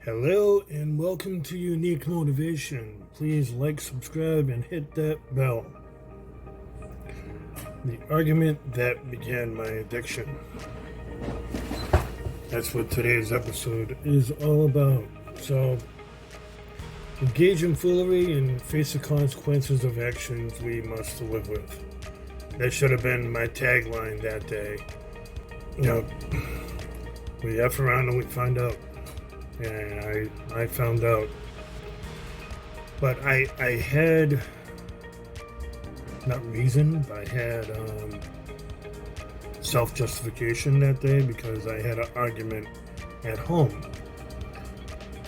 Hello and welcome to Unique Motivation. Please like, subscribe, and hit that bell. The argument that began my addiction. That's what today's episode is all about. So, engage in foolery and face the consequences of actions we must live with. That should have been my tagline that day. We F around and we find out. And I found out. But I had, not reason, but I had self-justification that day because I had an argument at home.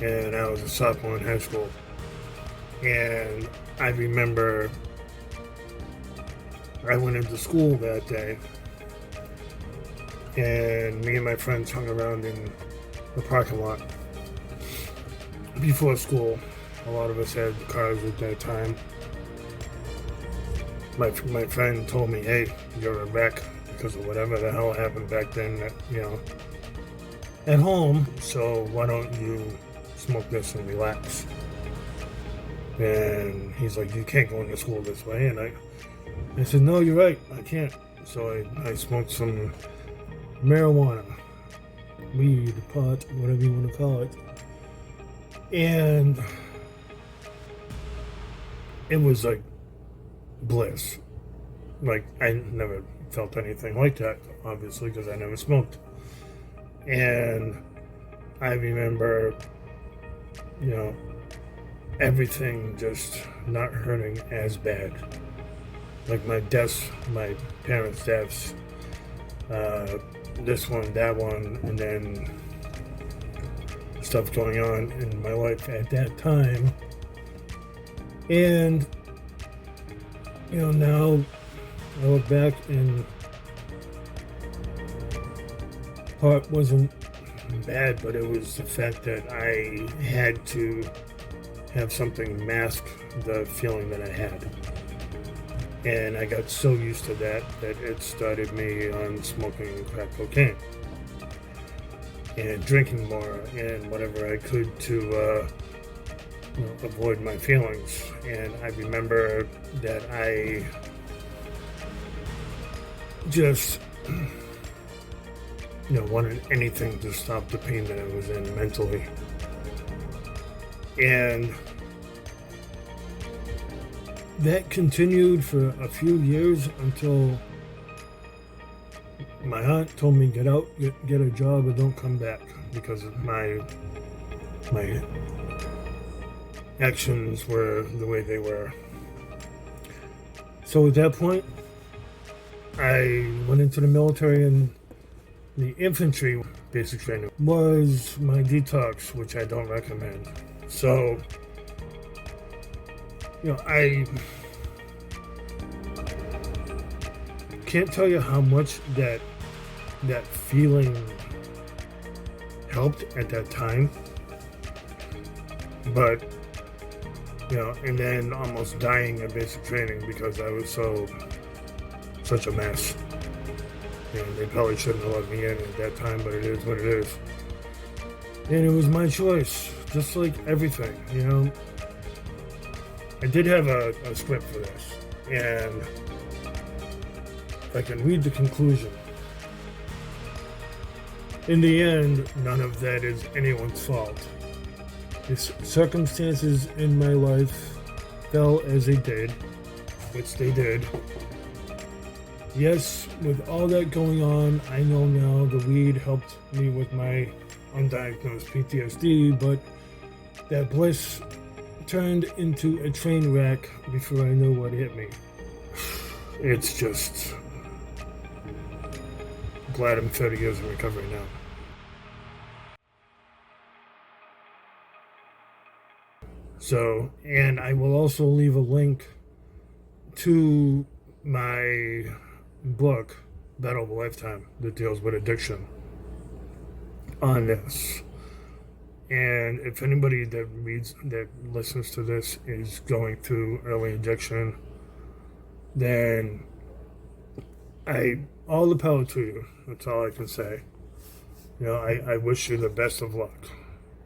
And I was a sophomore in high school. And I remember I went into school that day. And me and my friends hung around in the parking lot. Before school, a lot of us had cars at that time. My friend told me, hey, you're a wreck because of whatever the hell happened back then, at home, so why don't you smoke this and relax? And he's like, you can't go into school this way. And I said, no, you're right, I can't. So I smoked some marijuana, weed, pot, whatever you want to call it. And it was like bliss. Like, I never felt anything like that, obviously, because I never smoked. And I remember, everything just not hurting as bad. Like my parents' deaths, this one, that one, and then stuff going on in my life at that time. And now I look back and part wasn't bad, but it was the fact that I had to have something mask the feeling that I had. And I got so used to that it started me on smoking crack cocaine and drinking more and whatever I could to avoid my feelings. And I remember that I just wanted anything to stop the pain that I was in mentally. And that continued for a few years until my aunt told me, get out, get a job, and don't come back, because of my actions were the way they were. So at that point, I went into the military, and the infantry basic training was my detox, which I don't recommend. So, I can't tell you how much that feeling helped at that time. But, and then almost dying in basic training because I was such a mess. They probably shouldn't have let me in at that time, but it is what it is. And it was my choice, just like everything, I did have a script for this, and I can read the conclusion. In the end, none of that is anyone's fault. The circumstances in my life fell as they did, which they did. Yes, with all that going on, I know now the weed helped me with my undiagnosed PTSD, but that bliss turned into a train wreck before I knew what hit me. It's just glad I'm 30 years in recovery now. So, and I will also leave a link to my book, Battle of a Lifetime, that deals with addiction on this. And if anybody that listens to this is going through early addiction, then all the power to you. That's all I can say. I wish you the best of luck.